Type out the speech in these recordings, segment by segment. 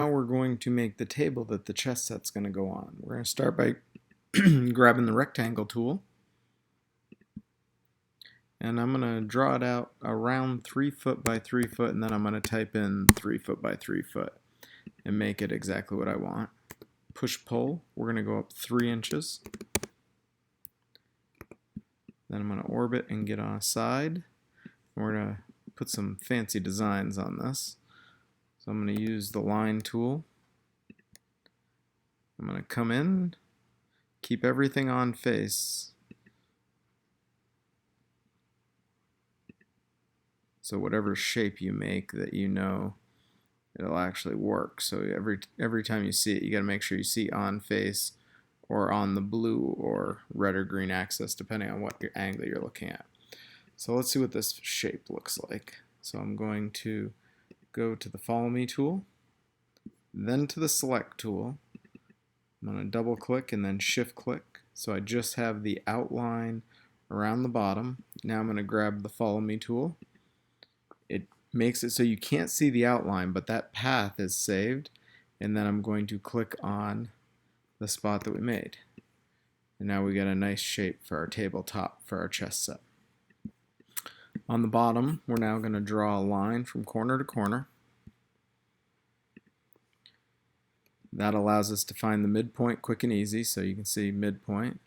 Now we're going to make the table that the chess set's going to go on. We're going to start by grabbing the rectangle tool, and I'm going to draw it out around 3 foot by 3 foot, and then I'm going to type in 3 foot by 3 foot and make it exactly what I want. Push pull, we're going to go up 3 inches. Then I'm going to orbit and get on a side. We're going to put some fancy designs on this. So I'm going to use the line tool. I'm going to come in, keep everything on face. So whatever shape you make that you know it'll actually work. So every time you see it, you got to make sure you see on face or on the blue or red or green axis, depending on what your angle you're looking at. So let's see what this shape looks like. So I'm going to go to the Follow Me tool, then to the Select tool. I'm going to double click and then shift click. So I just have the outline around the bottom. Now I'm going to grab the Follow Me tool. It makes it so you can't see the outline, but that path is saved. And then I'm going to click on the spot that we made. And now we got a nice shape for our tabletop for our chess set. On the bottom, we're now going to draw a line from corner to corner. That allows us to find the midpoint quick and easy, so you can see midpoint.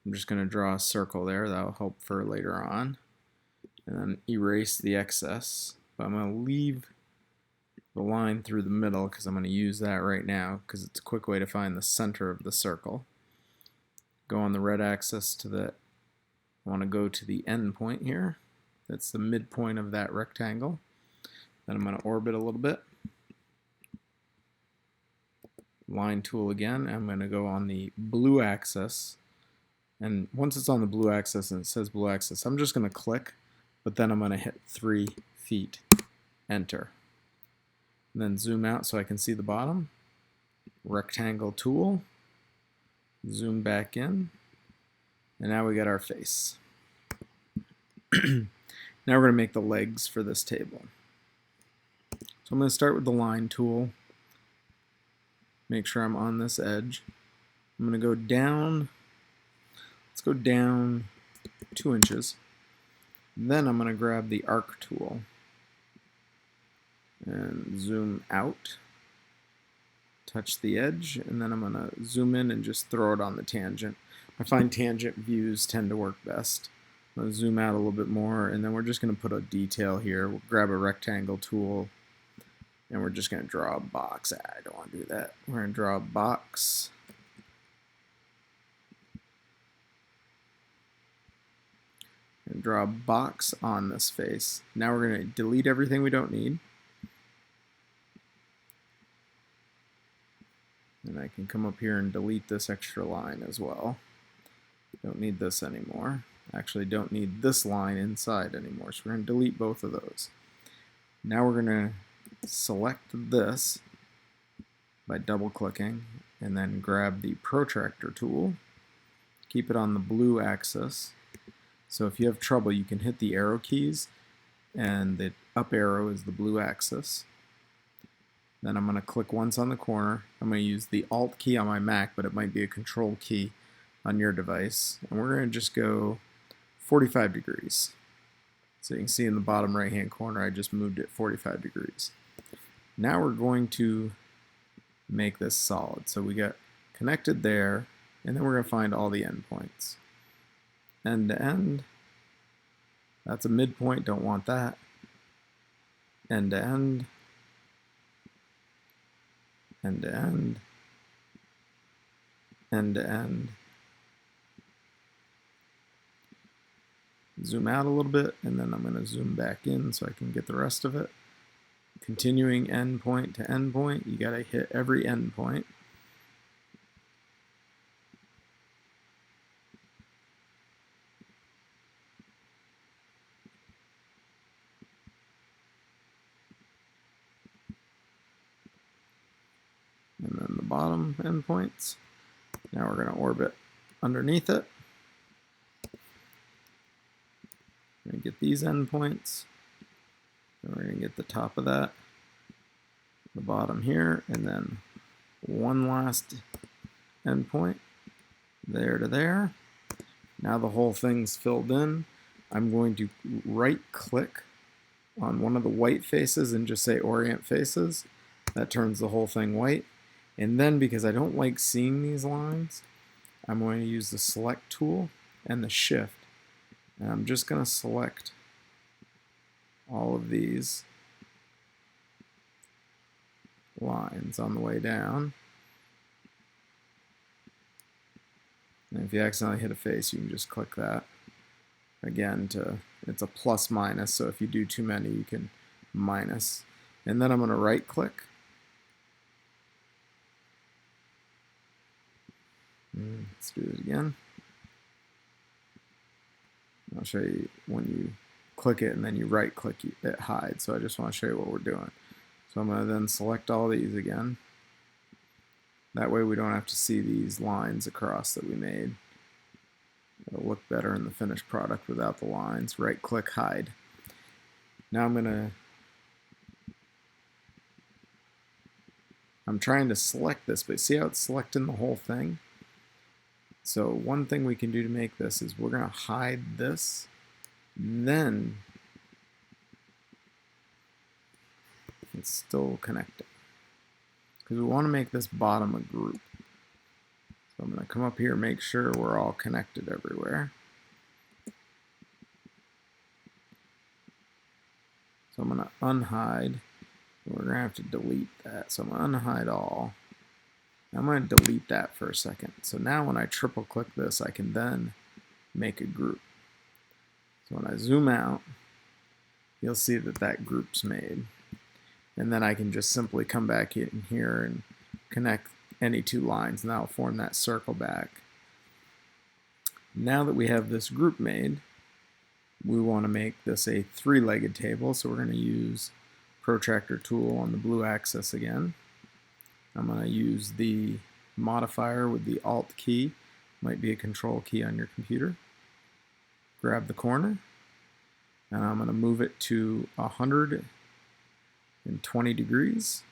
I'm just going to draw a circle there. That will help for later on. And then erase the excess. But I'm going to leave the line through the middle because I'm going to use that right now because it's a quick way to find the center of the circle. Go on the red axis to the, I want to go to the end point here. That's the midpoint of that rectangle. Then I'm going to orbit a little bit. Line tool again. I'm going to go on the blue axis. And once it's on the blue axis and it says blue axis, I'm just going to click, but then I'm going to hit 3 feet. Enter. And then zoom out so I can see the bottom. Rectangle tool. Zoom back in. And now we got our face. Now we're going to make the legs for this table. So I'm going to start with the line tool. Make sure I'm on this edge. I'm going to go down. Let's go down 2 inches. Then I'm going to grab the arc tool and zoom out. Touch the edge, and then I'm going to zoom in and just throw it on the tangent. I find tangent views tend to work best. I'm going to zoom out a little bit more, and then we're just going to put a detail here. We'll grab a rectangle tool, and we're just going to draw a box. I don't want to do that. We're going to draw a box. And draw a box on this face. Now we're going to delete everything we don't need. And I can come up here and delete this extra line as well. Don't need this anymore. Actually, don't need this line inside anymore. So we're going to delete both of those. Now we're going to select this by double clicking and then grab the protractor tool. Keep it on the blue axis. So if you have trouble, you can hit the arrow keys, and the up arrow is the blue axis. Then I'm going to click once on the corner. I'm going to use the Alt key on my Mac, but it might be a Control key on your device. And we're going to just go 45 degrees. So you can see in the bottom right hand corner, I just moved it 45 degrees. Now we're going to make this solid. So we got connected there, and then we're going to find all the endpoints. End to end. That's a midpoint, don't want that. End to end. End to end. End to end. Zoom out a little bit, and then I'm going to zoom back in so I can get the rest of it. Continuing endpoint to endpoint, you got to hit every endpoint. And then the bottom endpoints. Now we're going to orbit underneath it. We're going to get these endpoints. Then we're going to get the top of that. the bottom here, and then one last endpoint there to there. Now the whole thing's filled in. I'm going to right click on one of the white faces and just say orient faces. That turns the whole thing white. And then, because I don't like seeing these lines, I'm going to use the select tool and the shift. And I'm just going to select all of these lines on the way down. And if you accidentally hit a face, you can just click that. Again, it's a plus minus, so if you do too many, you can minus. And then I'm going to right click. Let's do it again. I'll show you when you click it and then you right click, it hides. So I just want to show you what we're doing. So I'm going to then select all these again. That way we don't have to see these lines across that we made. It'll look better in the finished product without the lines. Right click, hide. Now I'm trying to select this, but see how it's selecting the whole thing? So one thing we can do to make this is we're going to hide this, then it's still connected. Because we want to make this bottom a group. So I'm going to come up here and make sure we're all connected everywhere. So I'm going to unhide. We're going to have to delete that. So I'm going to unhide all. I'm going to delete that for a second. So now when I triple click this, I can then make a group. So when I zoom out, you'll see that that group's made. And then I can just simply come back in here and connect any two lines, and that'll form that circle back. Now that we have this group made, we want to make this a three-legged table, so we're going to use Protractor tool on the blue axis again. I'm going to use the modifier with the Alt key, might be a Control key on your computer. Grab the corner, and I'm going to move it to 120 degrees,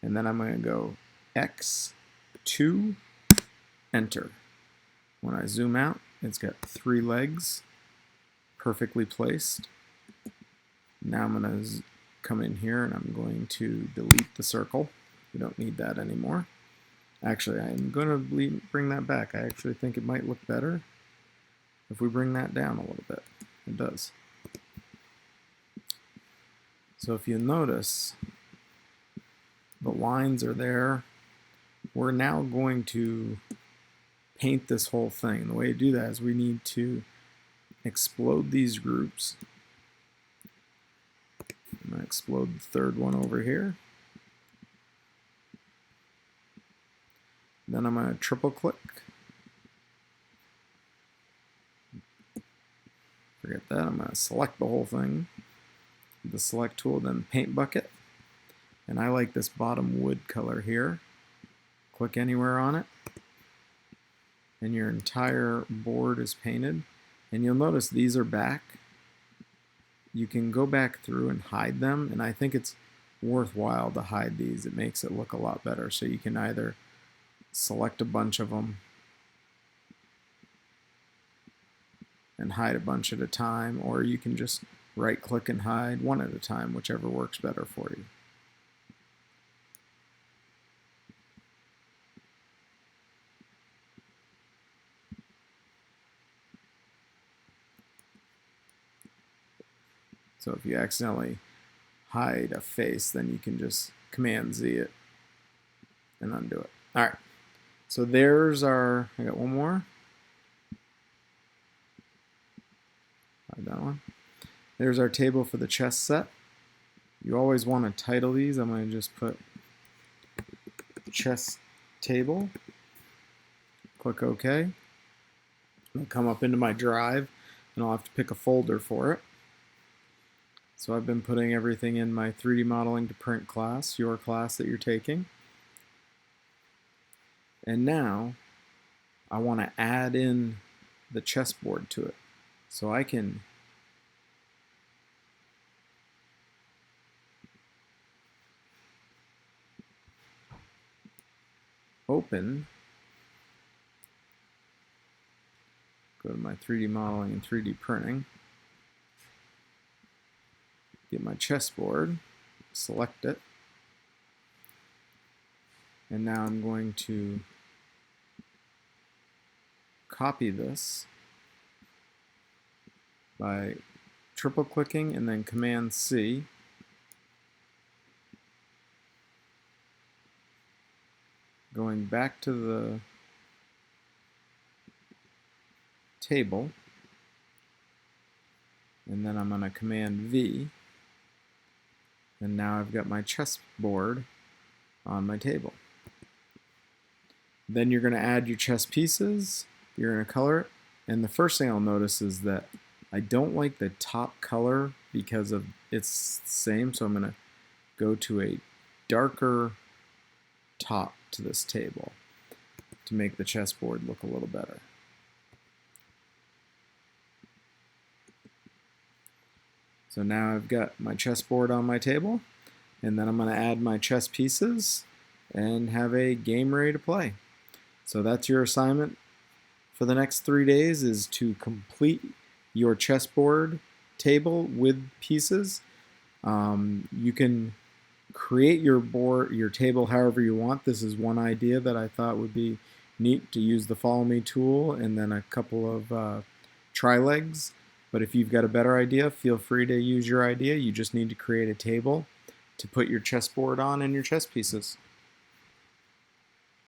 and then I'm going to go X2, enter. When I zoom out, it's got three legs perfectly placed. Now I'm going to come in here and I'm going to delete the circle. We don't need that anymore. Actually, I'm going to bring that back. I actually think it might look better if we bring that down a little bit. It does. So if you notice, the lines are there. We're now going to paint this whole thing. The way to do that is we need to explode these groups. I'm going to explode the third one over here. Then I'm going to triple click. Forget that. I'm going to select the whole thing. The select tool, then paint bucket. And I like this bottom wood color here. Click anywhere on it. And your entire board is painted. And you'll notice these are back. You can go back through and hide them. And I think it's worthwhile to hide these. It makes it look a lot better. So you can either select a bunch of them and hide a bunch at a time, or you can just right click and hide one at a time, whichever works better for you. So if you accidentally hide a face, then you can just Command Z it and undo it. All right. So there's our, I got one more. That one. There's our table for the chess set. You always want to title these. I'm going to just put chess table. Click OK. I'll come up into my drive and I'll have to pick a folder for it. So I've been putting everything in my 3D modeling to print class, your class that you're taking. And now I want to add in the chessboard to it. So I can open, go to my 3D modeling and 3D printing, get my chessboard, select it, and now I'm going to copy this by triple clicking and then Command C. Going back to the table, and then I'm going to Command V, and now I've got my chessboard on my table. Then you're going to add your chess pieces, you're going to color it, and the first thing I'll notice is that I don't like the top color because of it's the same, so I'm going to go to a darker top to this table to make the chessboard look a little better. So now I've got my chessboard on my table, and then I'm going to add my chess pieces and have a game ready to play. So that's your assignment for the next 3 days, is to complete your chessboard table with pieces. You can create your table however you want. This is one idea that I thought would be neat, to use the follow me tool and then a couple of tri-legs. But if you've got a better idea, feel free to use your idea. You just need to create a table to put your chessboard on and your chess pieces.